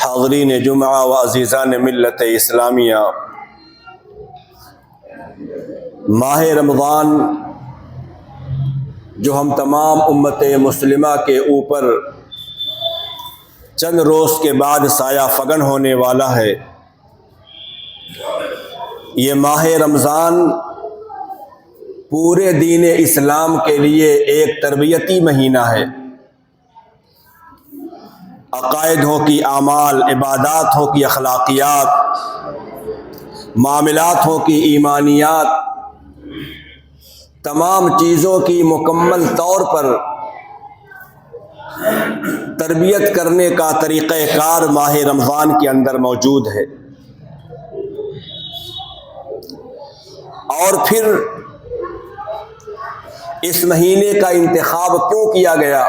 حاضرین جمعہ و عزیزان ملت اسلامیہ، ماہ رمضان جو ہم تمام امت مسلمہ کے اوپر چند روز کے بعد سایہ فگن ہونے والا ہے، یہ ماہ رمضان پورے دین اسلام کے لیے ایک تربیتی مہینہ ہے۔ عقائد ہو کی اعمال، عبادات ہو کی اخلاقیات، معاملات ہو کی ایمانیات، تمام چیزوں کی مکمل طور پر تربیت کرنے کا طریقہ کار ماہ رمضان کے اندر موجود ہے۔ اور پھر اس مہینے کا انتخاب کیوں کیا گیا؟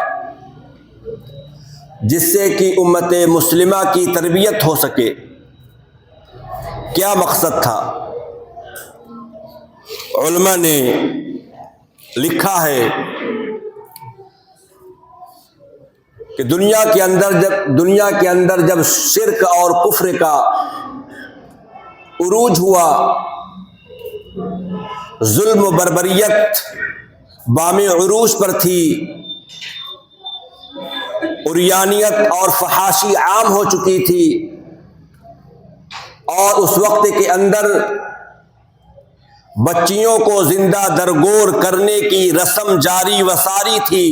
جس سے کہ امت مسلمہ کی تربیت ہو سکے۔ کیا مقصد تھا؟ علماء نے لکھا ہے کہ دنیا کے اندر جب شرک اور کفر کا عروج ہوا، ظلم و بربریت بام عروج پر تھی، عریانیت اور فحاشی عام ہو چکی تھی، اور اس وقت کے اندر بچیوں کو زندہ درگور کرنے کی رسم جاری و ساری تھی۔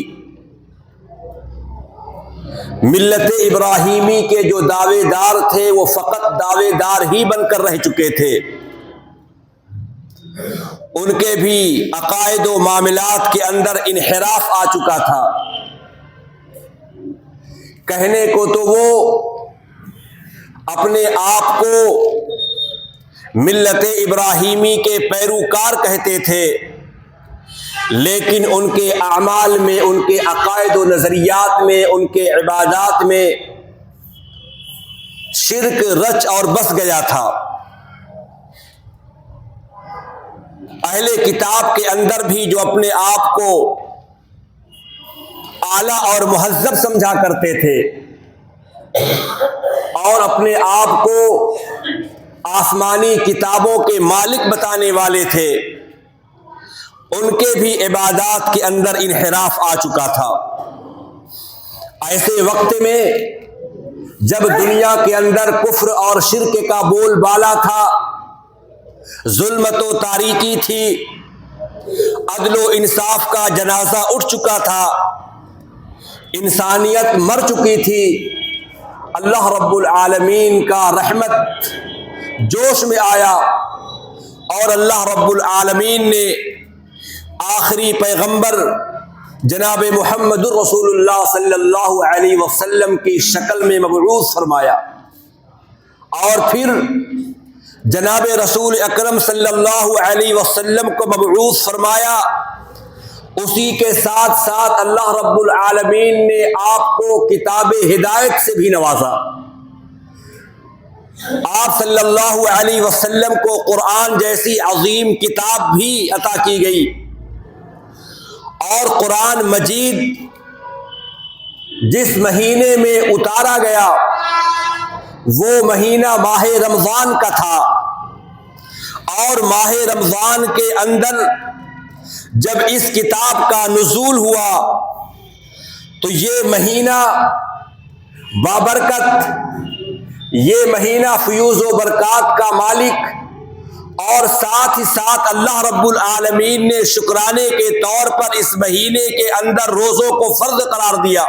ملت ابراہیمی کے جو دعوے دار تھے وہ فقط دعوے دار ہی بن کر رہ چکے تھے، ان کے بھی عقائد و معاملات کے اندر انحراف آ چکا تھا۔ کہنے کو تو وہ اپنے آپ کو ملت ابراہیمی کے پیروکار کہتے تھے، لیکن ان کے اعمال میں، ان کے عقائد و نظریات میں، ان کے عبادات میں شرک رچ اور بس گیا تھا۔ اہل کتاب کے اندر بھی جو اپنے آپ کو اعلیٰ اور مہذب سمجھا کرتے تھے اور اپنے آپ کو آسمانی کتابوں کے مالک بتانے والے تھے، ان کے بھی عبادات کے اندر انحراف آ چکا تھا۔ ایسے وقت میں جب دنیا کے اندر کفر اور شرک کا بول بالا تھا، ظلمت و تاریکی تھی، عدل و انصاف کا جنازہ اٹھ چکا تھا، انسانیت مر چکی تھی، اللہ رب العالمین کا رحمت جوش میں آیا، اور اللہ رب العالمین نے آخری پیغمبر جناب محمد رسول اللہ صلی اللہ علیہ وسلم کی شکل میں مبعوث فرمایا، اور پھر جناب رسول اکرم صلی اللہ علیہ وسلم کو مبعوث فرمایا۔ اسی کے ساتھ ساتھ اللہ رب العالمین نے آپ کو کتاب ہدایت سے بھی نوازا۔ آپ صلی اللہ علیہ وسلم کو قرآن جیسی عظیم کتاب بھی عطا کی گئی، اور قرآن مجید جس مہینے میں اتارا گیا وہ مہینہ ماہ رمضان کا تھا، اور ماہ رمضان کے اندر جب اس کتاب کا نزول ہوا تو یہ مہینہ بابرکت، یہ مہینہ فیوز و برکات کا مالک، اور ساتھ ہی ساتھ اللہ رب العالمین نے شکرانے کے طور پر اس مہینے کے اندر روزوں کو فرض قرار دیا،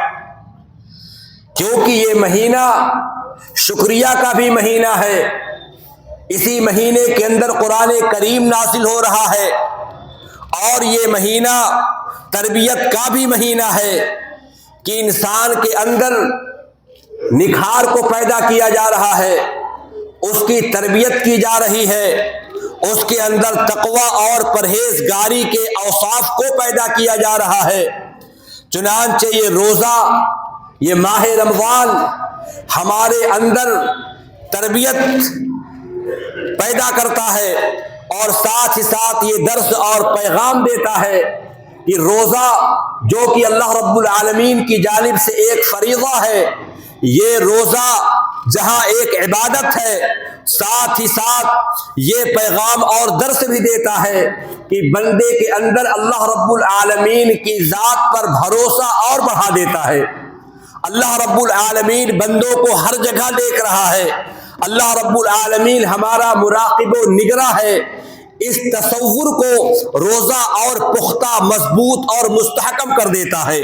کیونکہ یہ مہینہ شکریہ کا بھی مہینہ ہے۔ اسی مہینے کے اندر قرآن کریم نازل ہو رہا ہے، اور یہ مہینہ تربیت کا بھی مہینہ ہے کہ انسان کے اندر نکھار کو پیدا کیا جا رہا ہے، اس کی تربیت کی جا رہی ہے، اس کے اندر تقوی اور پرہیزگاری کے اوصاف کو پیدا کیا جا رہا ہے۔ چنانچہ یہ روزہ، یہ ماہ رمضان ہمارے اندر تربیت پیدا کرتا ہے، اور ساتھ ہی ساتھ یہ درس اور پیغام دیتا ہے کہ روزہ جو کہ اللہ رب العالمین کی جانب سے ایک فریضہ ہے، یہ روزہ جہاں ایک عبادت ہے، ساتھ ہی ساتھ یہ پیغام اور درس بھی دیتا ہے کہ بندے کے اندر اللہ رب العالمین کی ذات پر بھروسہ اور بڑھا دیتا ہے۔ اللہ رب العالمین بندوں کو ہر جگہ دیکھ رہا ہے، اللہ رب العالمین ہمارا مراقب و نگراں ہے۔ اس تصور کو روزہ اور پختہ، مضبوط اور مستحکم کر دیتا ہے،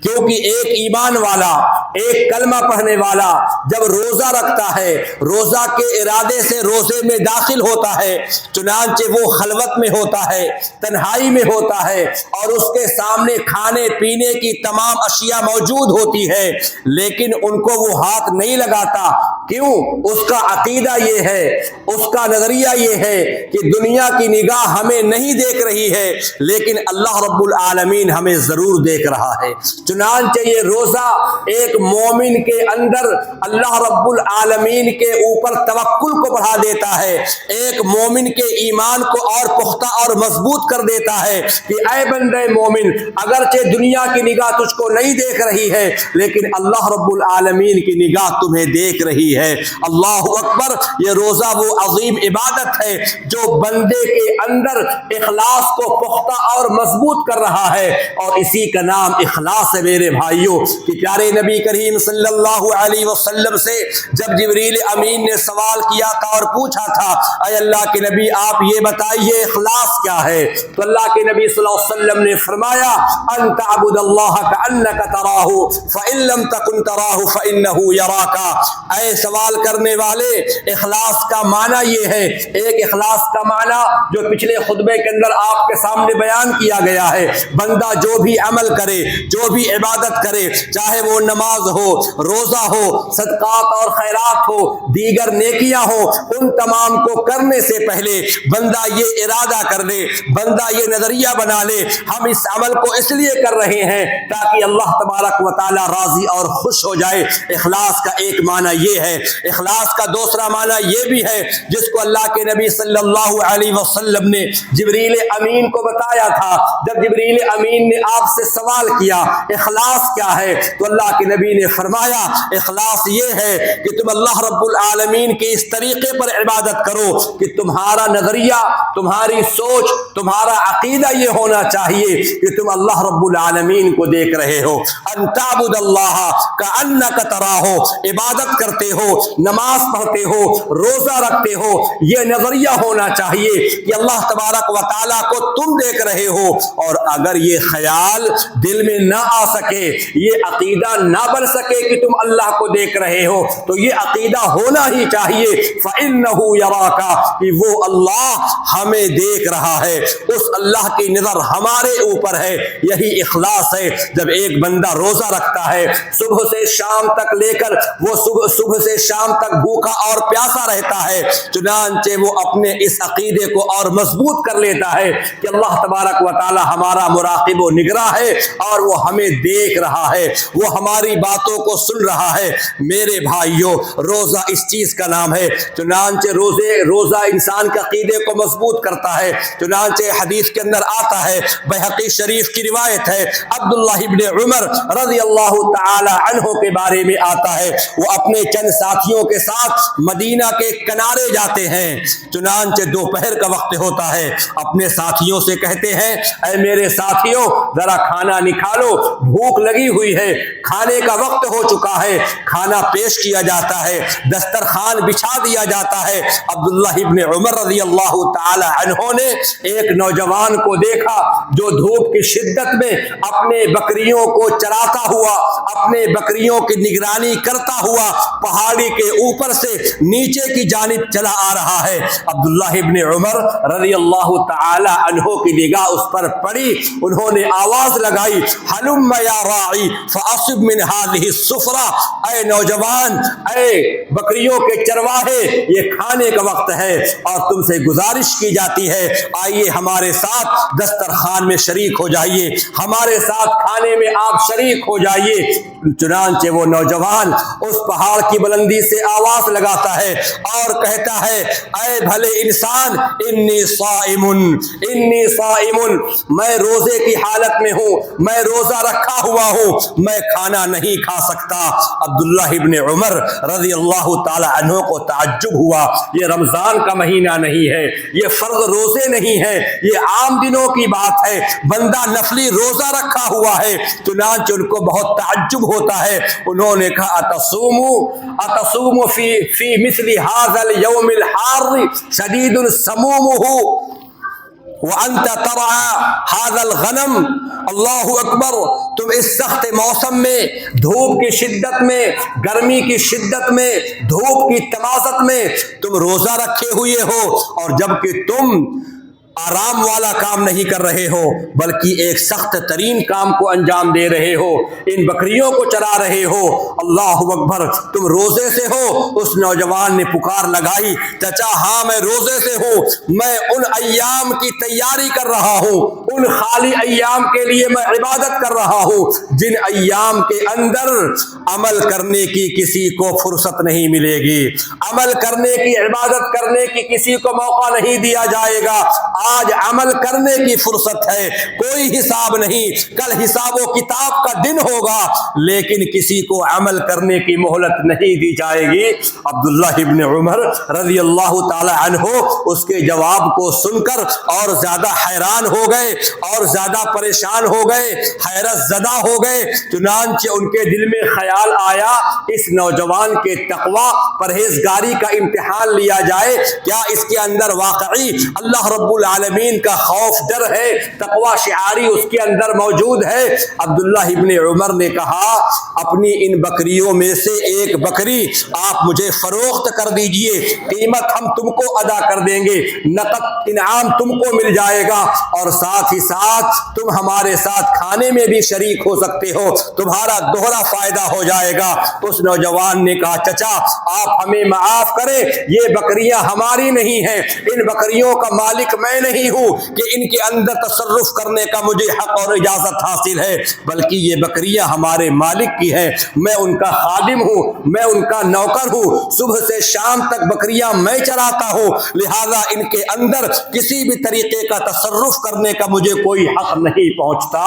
کیونکہ ایک ایمان والا، ایک کلمہ پڑھنے والا جب روزہ رکھتا ہے، روزہ کے ارادے سے روزے میں داخل ہوتا ہے، چنانچہ وہ خلوت میں ہوتا ہے، تنہائی میں ہوتا ہے، اور اس کے سامنے کھانے پینے کی تمام اشیاء موجود ہوتی ہے، لیکن ان کو وہ ہاتھ نہیں لگاتا۔ کیوں؟ اس کا عقیدہ یہ ہے، اس کا نظریہ یہ ہے کہ دنیا کی نگاہ ہمیں نہیں دیکھ رہی ہے، لیکن اللہ رب العالمین ہمیں ضرور دیکھ رہا ہے۔ چنانچہ یہ روزہ ایک مومن کے اندر اللہ رب العالمین کے اوپر توکل کو بڑھا دیتا ہے، ایک مومن کے ایمان کو اور پختہ اور مضبوط کر دیتا ہے کہ اے بندے مومن، اگرچہ دنیا کی نگاہ تجھ کو نہیں دیکھ رہی ہے، لیکن اللہ رب العالمین کی نگاہ تمہیں دیکھ رہی ہے۔ اللہ اکبر! یہ روزہ وہ عظیم عبادت ہے جو بندے کے اندر اخلاص کو پختہ اور مضبوط کر رہا ہے، اور اسی کا نام اخلاص ہے میرے بھائیوں۔ کہ پیارے نبی کریم صلی اللہ علیہ وسلم سے جب جبریل امین نے سوال کیا تھا اور پوچھا تھا، اے اللہ کے نبی آپ یہ بتائیے اخلاص کیا ہے، تو اللہ کے نبی صلی اللہ علیہ وسلم نے فرمایا ان تعبد اللہ کأنک تراہ فإن لم تکن تراہ فإنہ یراک۔ اے سوال کرنے والے، اخلاص کا معنی یہ ہے، ایک اخلاص کا معنی جو پچھلے خطبے کے اندر آپ کے سامنے بیان کیا گیا ہے، بندہ جو بھی عمل کرے، جو بھی عبادت کرے، چاہے وہ نماز ہو، روزہ ہو، صدقات اور خیرات ہو، دیگر نیکیاں ہو، ان تمام کو کرنے سے پہلے بندہ یہ ارادہ کر لے، بندہ یہ نظریہ بنا لے، ہم اس عمل کو اس لیے کر رہے ہیں تاکہ اللہ تبارک و تعالی راضی اور خوش ہو جائے۔ اخلاص کا ایک معنی یہ ہے۔ اخلاص کا دوسرا معنی یہ بھی ہے جس کو اللہ کے نبی صلی اللہ علیہ وسلم نے جبریل امین کو بتایا تھا۔ جب جبریل امین نے آپ سے سوال کیا اخلاص کیا ہے، تو اللہ کے نبی نے فرمایا اخلاص یہ ہے کہ تم اللہ رب العالمین کے اس طریقے پر عبادت کرو کہ تمہارا نظریہ، تمہاری سوچ، تمہارا عقیدہ یہ ہونا چاہیے کہ تم اللہ رب العالمین کو دیکھ رہے ہو۔ ان تعبد اللہ کأنک تراہ، عبادت کرتے ہو، نماز پڑھتے ہو، روزہ رکھتے ہو، یہ نظریہ ہونا چاہیے کہ اللہ تبارک و تعالیٰ کو تم دیکھ رہے ہو۔ اور اگر یہ خیال دل میں نہ آ سکے، یہ عقیدہ نہ بن سکے کہ تم اللہ کو دیکھ رہے ہو، تو یہ عقیدہ ہونا ہی چاہیے فَإِنَّهُ يَرَاكَ، کہ وہ اللہ ہمیں دیکھ رہا ہے، اس اللہ کی نظر ہمارے اوپر ہے۔ یہی اخلاص ہے۔ جب ایک بندہ روزہ رکھتا ہے، صبح سے شام تک لے کر وہ صبح سے شام تک بھوکا اور پیاسا رہتا ہے، چنانچہ وہ اپنے اس عقیدے کو اور مضبوط کر لیتا ہے کہ اللہ تبارک و تعالی ہمارا مراقب و نگراں ہے اور وہ ہمیں دیکھ رہا ہے، وہ ہماری باتوں کو سن رہا ہے۔ میرے بھائیوں، روزہ اس چیز کا نام ہے۔ چنانچہ روزہ انسان کے عقیدے کو مضبوط کرتا ہے۔ چنانچہ حدیث کے اندر آتا ہے، بحقی شریف کی روایت ہے، عبداللہ ابن عمر رضی اللہ تعالی عنہ کے بارے میں آتا ہے، وہ اپنے چند ساتھیوں کے ساتھ مدینہ کے کنارے جاتے ہیں۔ چنانچہ دوپہر کا وقت ہوتا ہے، اپنے ساتھیوں سے کہتے ہیں، اے میرے ساتھیوں ذرا کھانا نکالو، بھوک لگی ہوئی ہے، کھانے کا وقت ہو چکا ہے۔ کھانا پیش کیا جاتا ہے، دسترخوان بچھا دیا جاتا ہے۔ عبداللہ ابن عمر رضی اللہ تعالی عنہ نے ایک نوجوان کو دیکھا جو دھوپ کی شدت میں اپنے بکریوں کو چراتا ہوا، اپنے بکریوں کی نگرانی کرتا ہوا پہاڑی کے اوپر سے نیچے کی جانب چلا آ رہا ہے۔ عبداللہ ابن عمر رضی اللہ تعالی عنہ کی نگاہ اس پر پڑی، انہوں نے آواز لگائی، ہلم یا راعی فاصب من هذه السفرہ، اے نوجوان، اے بکریوں کے چرواہے، یہ کھانے کا وقت ہے اور تم سے گزارش کی جاتی ہے، آئیے ہمارے ساتھ دسترخوان میں شریک ہو جائیے، ہمارے ساتھ کھانے میں آپ شریک ہو جائیے۔ چنانچہ وہ نوجوان اس پہاڑ کی بلندی سے آواز لگاتا ہے اور کہتا ہے اے بھلے انسان انی صائم، میں روزے کی حالت میں ہوں، میں روزہ رکھا ہوا ہوں، میں کھانا نہیں کھا سکتا۔ عبداللہ ابن عمر رضی اللہ تعالی عنہ کو تعجب ہوا، یہ رمضان کا مہینہ نہیں ہے، یہ فرض روزے نہیں ہے، یہ عام دنوں کی بات ہے، بندہ نفلی روزہ رکھا ہوا ہے۔ چنانچہ ان کو بہت تعجب ہوتا ہے، انہوں نے کہا اتصوم فی مثل هذا اليوم الحار شدید سمومه وانت ترعى هذا الغنم، اللہ اکبر، تم اس سخت موسم میں، دھوپ کی شدت میں، گرمی کی شدت میں، دھوپ کی تمازت میں تم روزہ رکھے ہوئے ہو، اور جبکہ تم آرام والا کام نہیں کر رہے ہو بلکہ ایک سخت ترین کام کو انجام دے رہے ہو، ان بکریوں کو چرا رہے ہو، اللہ اکبر، تم روزے سے ہو؟ اس نوجوان نے پکار لگائی، چچا ہاں میں روزے سے ہوں، میں ان ایام کی تیاری کر رہا ہوں، ان خالی ایام کے لیے میں عبادت کر رہا ہوں جن ایام کے اندر عمل کرنے کی کسی کو فرصت نہیں ملے گی، عمل کرنے کی، عبادت کرنے کی کسی کو موقع نہیں دیا جائے گا۔ آج عمل کرنے کی فرصت ہے، کوئی حساب نہیں، کل حساب و کتاب کا دن ہوگا، لیکن کسی کو عمل کرنے کی مہلت نہیں دی جائے گی۔ عبداللہ ابن عمر رضی اللہ تعالی عنہ اس کے جواب کو سن کر اور زیادہ حیران ہو گئے اور زیادہ پریشان ہو گئے، حیرت زدہ ہو گئے۔ چنانچہ ان کے دل میں خیال آیا اس نوجوان کے تقوی پرہیزگاری کا امتحان لیا جائے، کیا اس کے اندر واقعی اللہ رب العالمین کا خوف ڈر ہے، تقوی شعاری اس کے اندر موجود ہے؟ عبداللہ ابن عمر نے کہا اپنی ان بکریوں میں سے ایک بکری آپ مجھے فروخت کر دیجئے، قیمت ہم تم کو ادا کر دیں گے، نقد انعام تم کو مل جائے گا، اور ساتھ ہی ساتھ تم ہمارے ساتھ کھانے میں بھی شریک ہو سکتے ہو، تمہارا دوہرا فائدہ ہو جائے گا۔ اس نوجوان نے کہا چچا آپ ہمیں معاف کریں، یہ بکریاں ہماری نہیں ہیں، ان بکریوں کا مالک میں نہیں ہوں کہ ان کے اندر تصرف کرنے کا مجھے حق اور اجازت حاصل ہے، بلکہ یہ بکریاں ہمارے مالک کی ہیں، میں ان کا خادم ہوں، میں ان کا نوکر ہوں، صبح سے شام تک بکریاں میں چراتا ہوں، لہذا ان کے اندر کسی بھی طریقے کا تصرف کرنے کا مجھے کوئی حق نہیں پہنچتا۔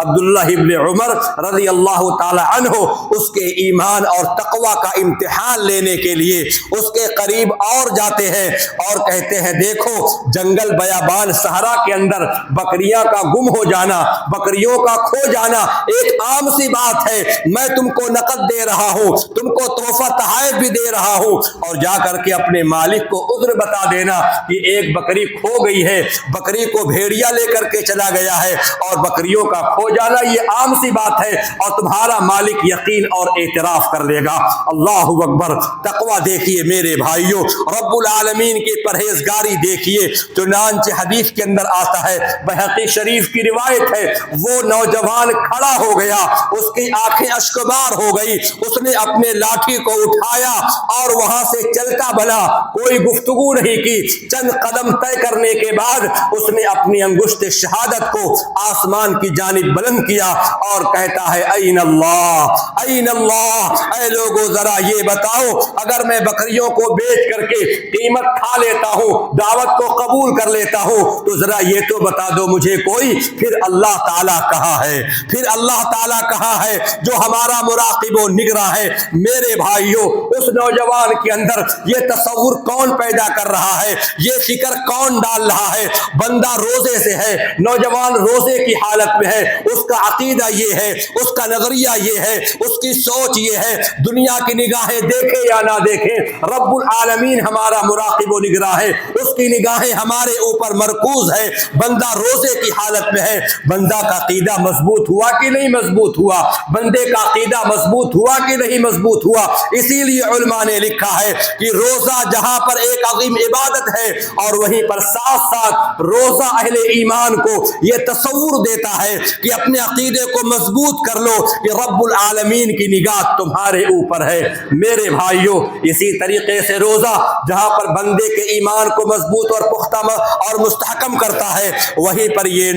عبداللہ ابن عمر رضی اللہ تعالی عنہ اس کے ایمان اور تقوی کا امتحان لینے کے لیے اس کے قریب اور جاتے ہیں اور کہتے ہیں دیکھو جنگل بیابان صحرا کے اندر بکریاں کا گم ہو جانا، بکریوں کا کھو جانا ایک عام سی بات ہے، میں تم کو نقد دے رہا ہوں، تم کو تحفہ تحائف بھی دے رہا ہوں، اور جا کر کے اپنے مالک کو عذر بتا دینا کہ ایک بکری کھو گئی ہے، بکری کو بھیڑیا لے کر کے چلا گیا ہے، اور بکریوں کا کھو جانا یہ عام سی بات ہے، اور تمہارا مالک یقین اور اعتراف کر لے گا۔ اللہ اکبر، تقوی دیکھیے میرے بھائیوں، رب العالمین کی پرہیزگاری دیکھیے۔ چنانچہ حدیث کے اندر آتا ہے، بہقی شریف کی روایت ہے، وہ نوجوان کھڑا ہو گیا، اس کی آنکھیں اشکبار ہو گئی، اس نے اپنے لاٹھی کو اٹھایا اور وہاں سے چلتا بنا، کوئی گفتگو نہیں کی، چند قدم طے کرنے کے بعد اس نے اپنی انگشت شہادت کو آسمان کی جانب بلند کیا اور کہتا ہے این اللہ، این اللہ، اے لوگوں ذرا یہ بتاؤ اگر میں بکریوں کو بیچ کر کے قیمت کھا لیتا ہوں، دعوت کو قبول کر لیتا ہوں، تو ذرا یہ تو بتا دو مجھے کوئی، پھر اللہ تعالیٰ کہا ہے، پھر اللہ تعالیٰ کہا ہے جو ہمارا مراقب و نگراں ہے۔ میرے بھائیوں، اس نوجوان کے اندر یہ تصور کون پیدا کر رہا ہے، یہ فکر کون ڈال رہا ہے؟ بندہ روزے سے ہے، نوجوان روزے کی حالت میں ہے، اس کا عقیدہ یہ ہے، اس کا نظریہ یہ ہے، اس کی سوچ یہ ہے، دنیا کی نگاہیں دیکھے یا نہ دیکھے رب العالمین ہمارا مراقب و نگراں ہے، اس کی نگاہیں ہمارے اوپر مرکوز ہے، بندہ روزے کی حالت میں ہے، بندہ کا عقیدہ مضبوط ہوا کہ نہیں مضبوط ہوا، بندے کا عقیدہ مضبوط ہوا کہ نہیں مضبوط ہوا۔ اسی لیے علماء نے لکھا ہے کہ روزہ جہاں پر ایک عظیم عبادت ہے اور وہیں پر ساتھ ساتھ روزہ اہل ایمان کو یہ تصور دیتا ہے کہ اپنے عقیدے کو مضبوط کر لو کہ رب العالمین کی نگاہ تمہارے اوپر ہے۔ میرے بھائیوں، اسی طریقے سے روزہ جہاں پر بندے کے ایمان کو مضبوط اور پختہ اور مستحکم کرتا ہے، وہیں پر یہ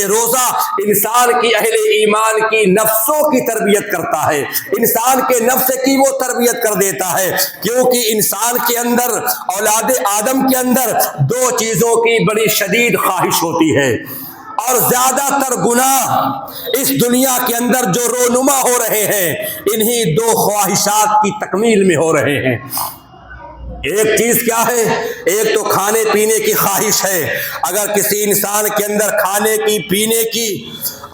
روزہ انسان کی اہل ایمان کی نفسوں کی تربیت کرتا ہے، انسان کے نفس کی وہ تربیت کر دیتا ہے، کیونکہ انسان کے اندر، اولاد آدم کے اندر دو چیزوں کی بڑی شدید خواہش ہوتی ہے، اور زیادہ تر گناہ اس دنیا کے اندر جو رونما ہو رہے ہیں انہی دو خواہشات کی تکمیل میں ہو رہے ہیں۔ ایک چیز کیا ہے؟ ایک تو کھانے پینے کی خواہش ہے۔ اگر کسی انسان کے اندر کھانے کی، پینے کی،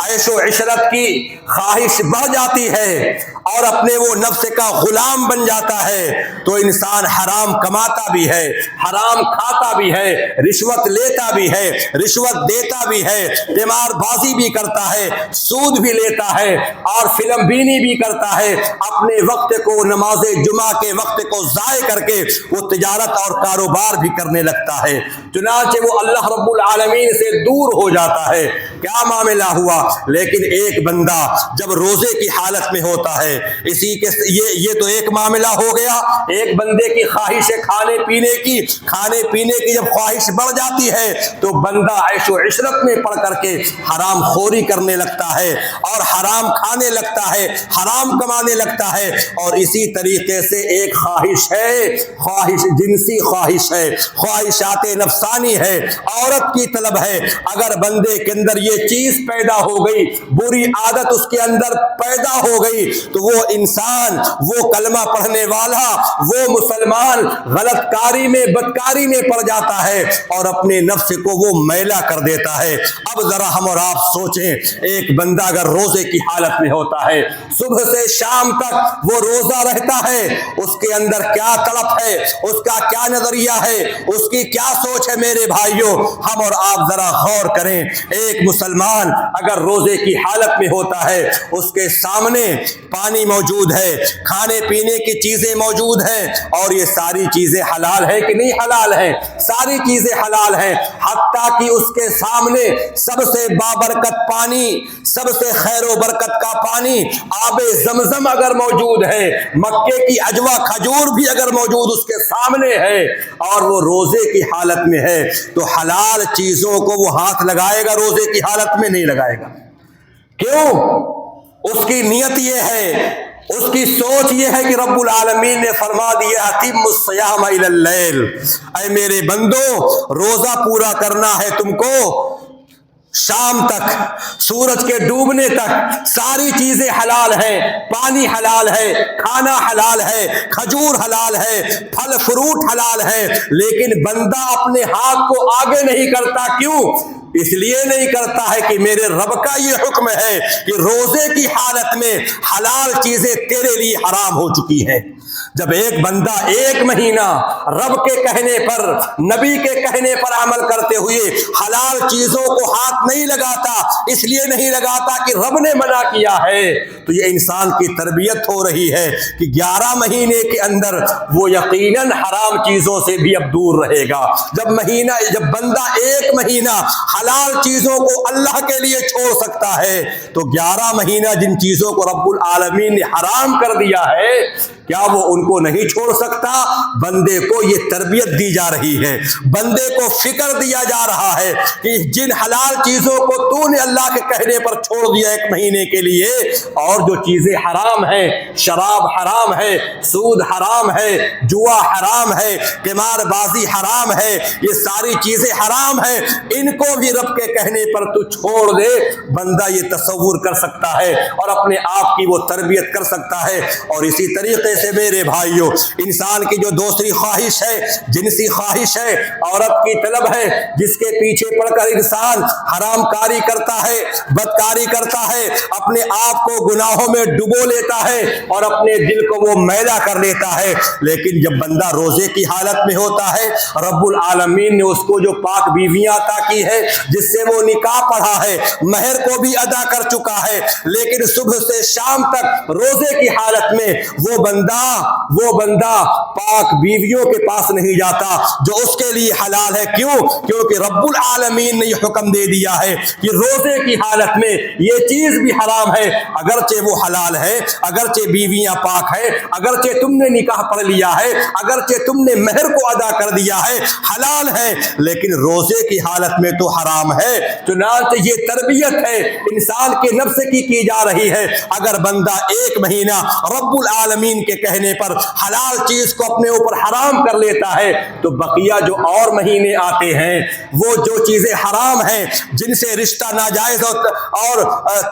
عیش و عشرت کی خواہش بڑھ جاتی ہے اور اپنے وہ نفس کا غلام بن جاتا ہے تو انسان حرام کماتا بھی ہے، حرام کھاتا بھی ہے، رشوت لیتا بھی ہے، رشوت دیتا بھی ہے، قمار بازی بھی کرتا ہے، سود بھی لیتا ہے اور فلم بینی بھی کرتا ہے، اپنے وقت کو، نماز جمعہ کے وقت کو ضائع کر کے وہ تجارت اور کاروبار بھی کرنے لگتا ہے، چنانچہ وہ اللہ رب العالمین سے دور ہو جاتا ہے۔ کیا معاملہ ہوا؟ لیکن ایک بندہ جب روزے کی حالت میں ہوتا ہے، یہ تو ایک معاملہ ہو گیا، ایک بندے کی خواہش کھانے پینے کی جب خواہش بڑھ جاتی ہے تو بندہ عیش و عشرت میں پڑ کر کے حرام خوری کرنے لگتا ہے اور حرام کھانے لگتا ہے، حرام کمانے لگتا ہے۔ اور اسی طریقے سے ایک خواہش ہے، خواہش جنسی خواہش ہے، خواہشات نفسانی ہے، عورت کی طلب ہے۔ اگر بندے کے اندر یہ چیز پیدا ہو گئی، بری عادت اس کے اندر پیدا ہو گئی تو وہ انسان، وہ کلمہ پڑھنے والا، وہ مسلمان غلط کاری میں، بدکاری میں پڑ جاتا ہے اور اپنے نفس کو وہ میلا کر دیتا ہے۔ اب ذرا ہم اور آپ سوچیں، ایک بندہ اگر روزے کی حالت میں ہوتا ہے، صبح سے شام تک وہ روزہ رہتا ہے، اس کے اندر کیا تڑپ ہے، اس کا کیا نظریہ ہے، اس کی کیا سوچ ہے؟ میرے بھائیوں، ہم اور آپ ذرا غور کریں۔ ایک مسلمان اگر روزے کی حالت میں ہوتا ہے، اس کے سامنے پانی موجود ہے، کھانے پینے کی چیزیں موجود ہیں، اور یہ ساری چیزیں حلال ہے کہ نہیں حلال ہے؟ ساری چیزیں حلال ہیں، حتیٰ کہ اس کے سامنے سب سے بابرکت پانی، سب سے خیر و برکت کا پانی، آب زمزم اگر موجود ہے، مکے کی عجوا کھجور بھی اگر موجود اس کے سامنے ہے، اور وہ روزے کی حالت میں ہے، تو حلال چیزوں کو وہ ہاتھ لگائے گا؟ روزے کی حالت میں نہیں لگائے گا۔ کیوں؟ اس کی نیت یہ ہے، اس کی سوچ یہ ہے کہ رب العالمین نے فرما دیا اتم الصیام الی اللیل، اے میرے بندو روزہ پورا کرنا ہے تم کو شام تک، سورج کے ڈوبنے تک، ساری چیزیں حلال ہیں، پانی حلال ہے، کھانا حلال ہے، کھجور حلال ہے، پھل فروٹ حلال ہے، لیکن بندہ اپنے ہاتھ کو آگے نہیں کرتا۔ کیوں؟ اس لیے نہیں کرتا ہے کہ میرے رب کا یہ حکم ہے کہ روزے کی حالت میں حلال چیزیں تیرے لیے حرام ہو چکی ہیں۔ جب ایک بندہ ایک مہینہ رب کے کہنے پر، نبی کے کہنے پر عمل کرتے ہوئے حلال چیزوں کو ہاتھ نہیں لگاتا، اس لیے نہیں لگاتا کہ رب نے منع کیا ہے، تو یہ انسان کی تربیت ہو رہی ہے کہ 11 مہینے کے اندر وہ یقیناً حرام چیزوں سے بھی اب دور رہے گا۔ جب بندہ ایک مہینہ حلال چیزوں کو اللہ کے لیے چھوڑ سکتا ہے تو 11 مہینہ جن چیزوں کو رب العالمین نے حرام کر دیا ہے، کیا وہ ان کو نہیں چھوڑ سکتا؟ بندے کو یہ تربیت دی جا رہی ہے، بندے کو فکر دیا جا رہا ہے کہ جن حلال چیزوں کو تو نے اللہ کے کہنے پر چھوڑ دیا ایک مہینے کے لیے، اور جو چیزیں حرام ہیں، شراب حرام ہے، سود حرام ہے، جوا حرام ہے، قمار بازی حرام ہے، یہ ساری چیزیں حرام ہیں، ان کو بھی رب کے کہنے پر تو چھوڑ دے۔ بندہ یہ تصور کر سکتا ہے اور اپنے آپ کی وہ تربیت کر سکتا ہے۔ اور اسی طریقے سے میرے بھائیوں، انسان کی جو دوسری خواہش ہے، جنسی خواہش ہے، عورت کی طلب ہے، جس کے پیچھے پڑ کر انسان حرام کاری کرتا ہے، بدکاری کرتا ہے، اپنے آپ کو گناہوں میں ڈبو لیتا ہے اور اپنے دل کو وہ میلا کر لیتا ہے۔ لیکن جب بندہ روزے کی حالت میں ہوتا ہے، رب العالمین نے اس کو جو پاک بیویاں عطا کی ہے، جس سے وہ نکاح پڑھا ہے، مہر کو بھی ادا کر چکا ہے، لیکن صبح سے شام تک روزے کی حالت میں وہ بندہ وہ بندہ پاک بیویوں کے پاس نہیں جاتا جو اس کے لیے حلال ہے. کیوں؟ کیونکہ رب العالمین نے یہ حکم دے دیا ہے کہ روزے کی حالت میں یہ چیز بھی حرام ہے. اگرچہ وہ حلال ہے، اگرچہ بیویاں پاک ہے، اگرچہ تم نے نکاح پڑھ لیا ہے، اگرچہ تم نے مہر کو ادا کر دیا ہے، حلال ہے، لیکن روزے کی حالت میں تو حرام ہے. چنانچہ یہ تربیت ہے انسان کے نفس کی جا رہی ہے. اگر بندہ ایک مہینہ رب العالمین کے کہنے پر حلال چیز کو اپنے اوپر حرام کر لیتا ہے تو بقیہ جو اور مہینے آتے ہیں وہ جو چیزیں حرام ہیں، جن سے رشتہ ناجائز اور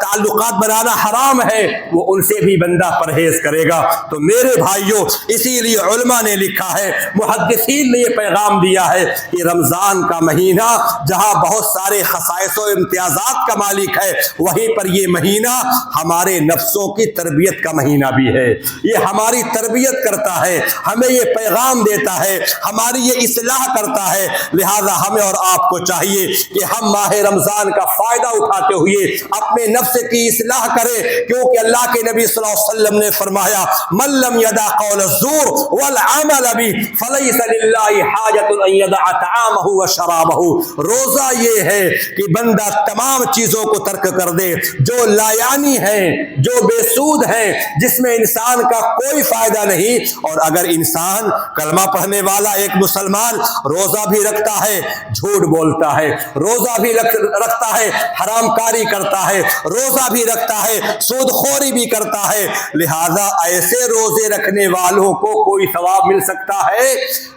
تعلقات بنانا حرام ہے، وہ ان سے بھی بندہ پرہیز کرے گا. تو میرے بھائیوں، اسی لیے علماء نے لکھا ہے، محدثین نے یہ پیغام دیا ہے کہ رمضان کا مہینہ جہاں بہت سارے خصائص و امتیازات کا مالک ہے، وہیں پر یہ مہینہ ہمارے نفسوں کی تربیت کا مہینہ بھی ہے. یہ ہماری تربیت کرتا ہے، ہمیں یہ پیغام دیتا ہے، ہماری یہ اصلاح کرتا ہے. لہذا ہمیں اور آپ کو چاہیے کہ ہم ماہ رمضان کا فائدہ اٹھاتے ہوئے اپنے نفس کی اصلاح کریں، کیونکہ اللہ کے نبی صلی اللہ علیہ وسلم نے فرمایا من لم يدع قول الزور والعمل به فليس لله حاجة ان يدع طعامه وشرابه. روزہ یہ ہے کہ بندہ تمام چیزوں کو ترک کر دے جو لایانی ہیں، جو بے سود ہیں، جس میں انسان کا کوئی فائدہ نہیں. اور اگر انسان کلمہ پڑھنے والا ایک مسلمان روزہ بھی رکھتا ہے، جھوٹ بولتا ہے، روزہ بھی رکھتا ہے، حرام کاری کرتا ہے، روزہ بھی رکھتا ہے، سود خوری بھی کرتا ہے، لہذا ایسے روزے رکھنے والوں کو کوئی ثواب مل سکتا ہے؟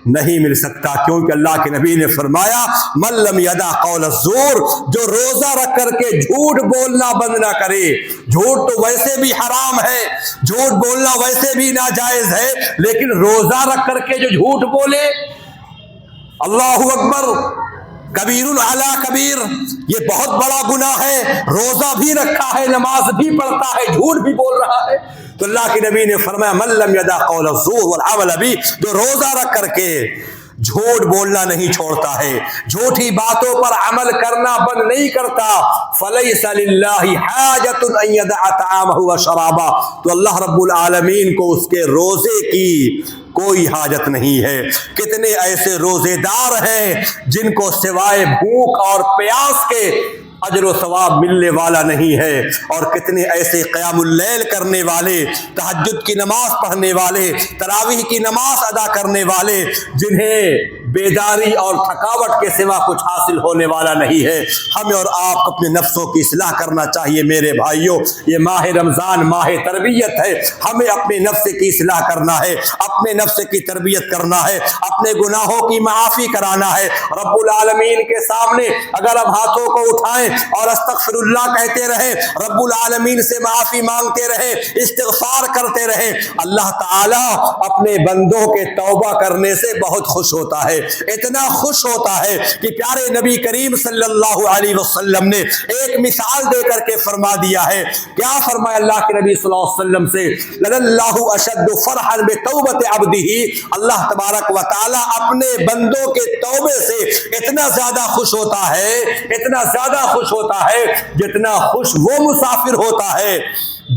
نہیں مل سکتا. کیونکہ اللہ کے نبی نے فرمایا من لم يدع قول الزور، جو روزہ رکھ کر کے جھوٹ بولنا بند نہ کرے. جھوٹ تو ویسے بھی حرام ہے، جھوٹ بولنا ویسے بھی ناجائز ہے، لیکن روزہ رکھ کر کے جو جھوٹ بولے، اللہ اکبر، کبیر علی کبیر، یہ بہت بڑا گناہ ہے. روزہ بھی رکھا ہے، نماز بھی پڑھتا ہے، جھوٹ بھی بول رہا ہے. تو اللہ کے نبی نے فرمایا من لم يدع قول الزور والعمل به، جو روزہ رکھ کر کے جھوٹ بولنا نہیں چھوڑتا ہے، جھوٹی باتوں پر عمل کرنا بند نہیں کرتا، فلیس للہ حاجۃ ان یدع طعامہ وشرابہ، تو اللہ رب العالمین کو اس کے روزے کی کوئی حاجت نہیں ہے. کتنے ایسے روزے دار ہیں جن کو سوائے بھوک اور پیاس کے اجر و ثواب ملنے والا نہیں ہے، اور کتنے ایسے قیام اللیل کرنے والے، تہجد کی نماز پڑھنے والے، تراویح کی نماز ادا کرنے والے، جنہیں بیداری اور تھکاوٹ کے سوا کچھ حاصل ہونے والا نہیں ہے. ہمیں اور آپ اپنے نفسوں کی اصلاح کرنا چاہیے. میرے بھائیوں، یہ ماہ رمضان ماہ تربیت ہے. ہمیں اپنے نفس کی اصلاح کرنا ہے، اپنے نفس کی تربیت کرنا ہے، اپنے گناہوں کی معافی کرانا ہے. رب العالمین کے سامنے اگر ہم ہاتھوں کو اٹھائیں اور استغفر اللہ کہتے رہے، رب العالمین سے معافی مانگتے رہے، استغفار کرتے رہے، اللہ تعالیٰ اپنے بندوں کے توبہ کرنے سے بہت خوش ہوتا ہے. اتنا خوش ہوتا ہے کہ پیارے نبی کریم صلی اللہ علیہ وسلم نے ایک مثال دے کر کے فرما دیا ہے. کیا فرمایا اللہ کے نبی صلی اللہ علیہ وسلم سے؟ لَلَلَّهُ أَشَدُّ فَرْحًا بِتَوْبَةِ عَبْدِهِ، اللہ تبارک و تعالیٰ اپنے بندوں کے توبے سے اتنا زیادہ خوش ہوتا ہے، اتنا زیادہ خوش ہوتا ہے جتنا خوش وہ مسافر ہوتا ہے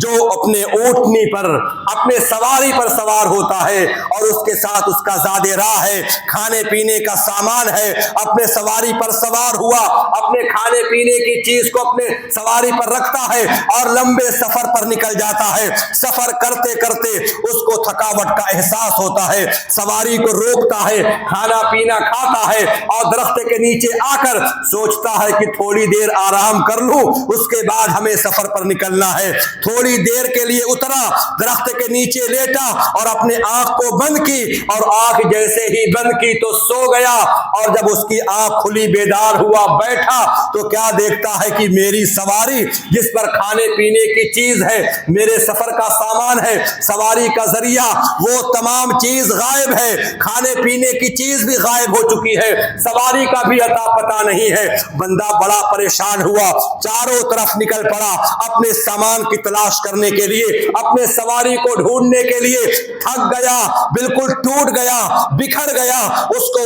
جو اپنے اونٹنی پر، اپنے سواری پر سوار ہوتا ہے اور اس کے ساتھ اس کا زاد راہ ہے، کھانے پینے کا سامان ہے، اپنے سواری پر سوار ہوا، اپنے کھانے پینے کی چیز کو اپنے سواری پر رکھتا ہے اور لمبے سفر پر نکل جاتا ہے. سفر کرتے کرتے اس کو تھکاوٹ کا احساس ہوتا ہے، سواری کو روکتا ہے، کھانا پینا کھاتا ہے اور درخت کے نیچے آ کر سوچتا ہے کہ تھوڑی دیر آرام کر لوں، اس کے بعد ہمیں سفر پر نکلنا ہے. تھوڑی دیر کے لیے اترا، درخت کے نیچے لیٹا اور اپنے آنکھ کو بند کی، اور آنکھ جیسے ہی بند کی تو سو گیا، اور جب اس کی آنکھ کھلی بیدار ہوا بیٹھا تو کیا دیکھتا ہے کہ میری سواری جس پر کھانے پینے کی چیز ہے، میرے سفر کا سامان ہے، سواری کا ذریعہ، وہ تمام چیز غائب ہے، کھانے پینے کی چیز بھی غائب ہو چکی ہے، سواری کا بھی اتا پتہ نہیں ہے. بندہ بڑا پریشان ہوا، چاروں طرف نکل پڑا اپنے سامان کی تلاش کرنے کے لیے، اپنے سواری کو ڈھونڈنے کے لیے. تھک گیا، بالکل ٹوٹ گیا، بکھر گیا، اس کو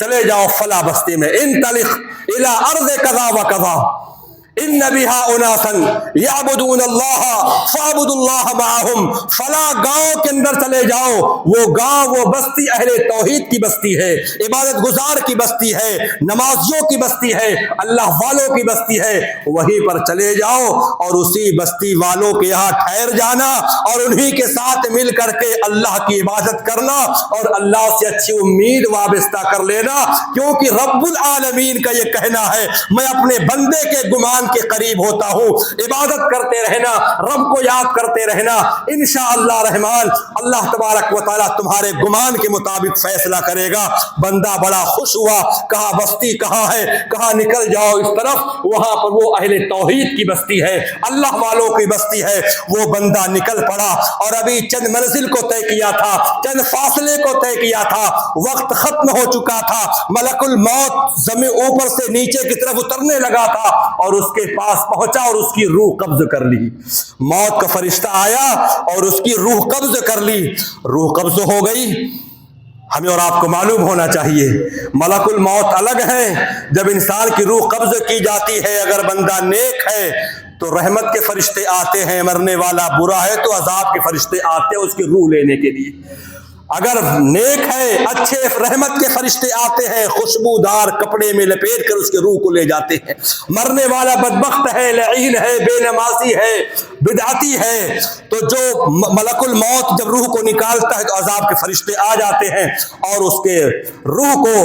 چلے جاؤ فلاں بستی میں، انطلق الی ارض کذا و کذا ان بها اناسا یعبدون اللہ فاعبدوا اللہ معہم، فلاں گاؤں کے اندر چلے جاؤ، وہ گاؤں وہ بستی اہل توحید کی بستی ہے، عبادت گزار کی بستی ہے، نمازیوں کی بستی ہے، اللہ والوں کی بستی ہے، وہیں پر چلے جاؤ اور اسی بستی والوں کے یہاں ٹھہر جانا اور انہی کے ساتھ مل کر کے اللہ کی عبادت کرنا اور اللہ سے اچھی امید وابستہ کر لینا، کیونکہ رب العالمین کا یہ کہنا ہے میں اپنے بندے کے گمان کے قریب ہوتا ہوں، عبادت کرتے رہنا، رب کو یاد کرتے رہنا، انشاءاللہ رحمان اللہ تبارک و تعالی تمہارے گمان کے مطابق فیصلہ کرے گا۔ بندہ بڑا خوش ہوا، کہا بستی کہاں ہے؟ کہا نکل جاؤ اس طرف، وہاں پر وہ اہل توحید کی بستی ہے، اللہ والوں کی بستی ہے۔ وہ بندہ نکل پڑا اور ابھی چند منزل کو طے کیا تھا، چند فاصلے کو طے کیا تھا، وقت ختم ہو چکا تھا، ملک الموت زمین اوپر سے نیچے کی طرف اترنے لگا تھا اور اس کے پاس پہنچا اور اس کی روح قبض کر لی۔ موت کا فرشتہ آیا اور اس کی روح قبض کر لی، روح قبض ہو گئی۔ ہمیں اور آپ کو معلوم ہونا چاہیے ملک الموت الگ ہے، جب انسان کی روح قبض کی جاتی ہے اگر بندہ نیک ہے تو رحمت کے فرشتے آتے ہیں، مرنے والا برا ہے تو عذاب کے فرشتے آتے ہیں اس کی روح لینے کے لیے۔ اگر نیک ہے اچھے رحمت کے فرشتے آتے ہیں، خوشبودار کپڑے میں لپیٹ کر اس کے روح کو لے جاتے ہیں۔ مرنے والا بدبخت ہے، لعین ہے، بے نمازی ہے، بدعتی ہے، تو جو ملک الموت جب روح کو نکالتا ہے تو عذاب کے فرشتے آ جاتے ہیں اور اس کے روح کو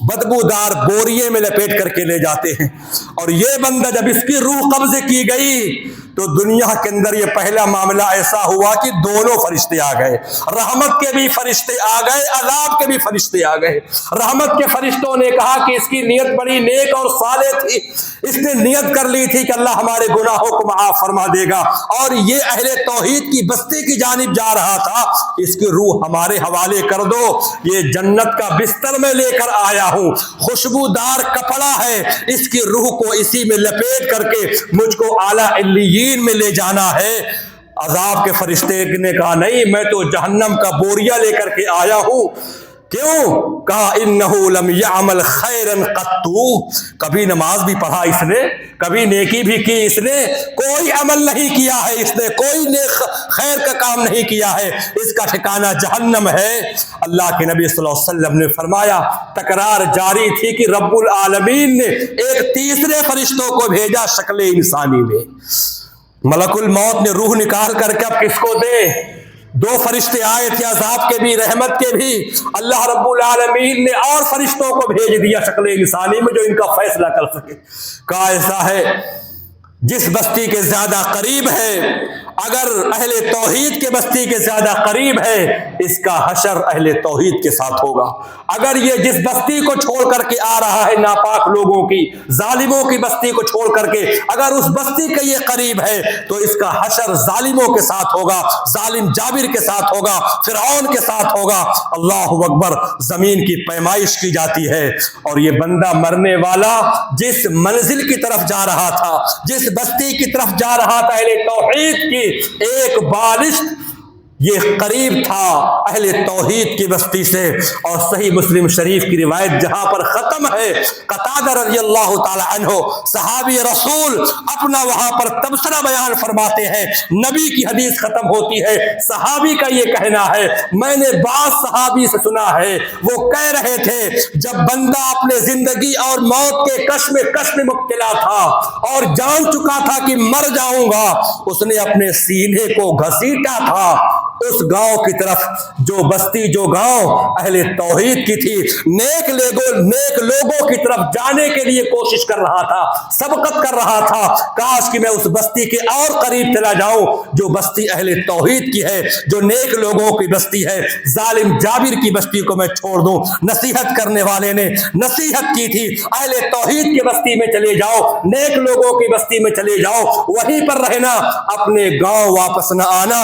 بدبودار بوریے میں لپیٹ کر کے لے جاتے ہیں۔ اور یہ بندہ جب اس کی روح قبض کی گئی تو دنیا کے اندر یہ پہلا معاملہ ایسا ہوا کہ دونوں فرشتے آ گئے، رحمت کے بھی فرشتے آ گئے، عذاب کے بھی فرشتے آ گئے۔ رحمت کے فرشتوں نے کہا کہ اس کی نیت بڑی نیک اور صالح تھی، اس نے نیت کر لی تھی کہ اللہ ہمارے گناہوں کو معاف فرما دے گا، اور یہ اہل توحید کی بستی کی جانب جا رہا تھا، اس کی روح ہمارے حوالے کر دو، یہ جنت کا بستر میں لے کر آیا ہوں، خوشبودار کپڑا ہے، اس کی روح کو اسی میں لپیٹ کر کے مجھ کو اعلیٰ علیین میں لے جانا ہے۔ عذاب کے فرشتے نے کہا نہیں، میں تو جہنم کا بوریا لے کر کے آیا ہوں۔ کیوں؟ کہا انہو لم یعمل خیرا قط، کبھی نماز بھی پڑھا اس نے، کبھی نیکی بھی کی اس نے، کوئی عمل نہیں کیا ہے اس نے، کوئی نیک خیر کا کام نہیں کیا ہے، اس کا ٹھکانہ جہنم ہے۔ اللہ کے نبی صلی اللہ علیہ وسلم نے فرمایا، تکرار جاری تھی کہ رب العالمین نے ایک تیسرے فرشتوں کو بھیجا شکل انسانی میں۔ ملک الموت نے روح نکال کر کے اب کس کو دے؟ دو فرشتے آئے تھے، عذاب کے بھی رحمت کے بھی، اللہ رب العالمین نے اور فرشتوں کو بھیج دیا شکل انسانی میں جو ان کا فیصلہ کر سکے۔ کہا ایسا ہے جس بستی کے زیادہ قریب ہے، اگر اہل توحید کے بستی کے زیادہ قریب ہے، اس کا حشر اہل توحید کے ساتھ ہوگا۔ اگر یہ جس بستی کو چھوڑ کر کے آ رہا ہے ناپاک لوگوں کی، ظالموں کی بستی کو چھوڑ کر کے، اگر اس بستی کے یہ قریب ہے تو اس کا حشر ظالموں کے ساتھ ہوگا، ظالم جابر کے ساتھ ہوگا، فرعون کے ساتھ ہوگا۔ اللہ اکبر، زمین کی پیمائش کی جاتی ہے اور یہ بندہ مرنے والا جس منزل کی طرف جا رہا تھا، جس بستی کی طرف جا رہا تھا اہل توحید کی، ایک بالشت یہ قریب تھا اہل توحید کی بستی سے۔ اور صحیح مسلم شریف کی روایت جہاں پر ختم ہے، قتادہ رضی اللہ تعالی عنہ صحابی رسول اپنا وہاں پر تبصرہ بیان فرماتے ہیں، نبی کی حدیث ختم ہوتی ہے، صحابی کا یہ کہنا ہے، میں نے بعض صحابی سے سنا ہے وہ کہہ رہے تھے جب بندہ اپنے زندگی اور موت کے کش میں مبتلا تھا اور جان چکا تھا کہ مر جاؤں گا، اس نے اپنے سینے کو گھسیٹا تھا اس گاؤں کی طرف، جو بستی جو گاؤں اہل توحید کی تھی، نیک لوگوں کی طرف جانے کے لیے کوشش کر رہا تھا، سبقت کر رہا تھا، کاش کہ میں اس بستی کے اور قریب چلا جاؤں جو بستی اہل توحید کی ہے، جو نیک لوگوں کی بستی ہے، ظالم جابر کی بستی کو میں چھوڑ دوں۔ نصیحت کرنے والے نے نصیحت کی تھی، اہل توحید کی بستی میں چلے جاؤ، نیک لوگوں کی بستی میں چلے جاؤ، وہیں پر رہنا، اپنے گاؤں واپس نہ آنا،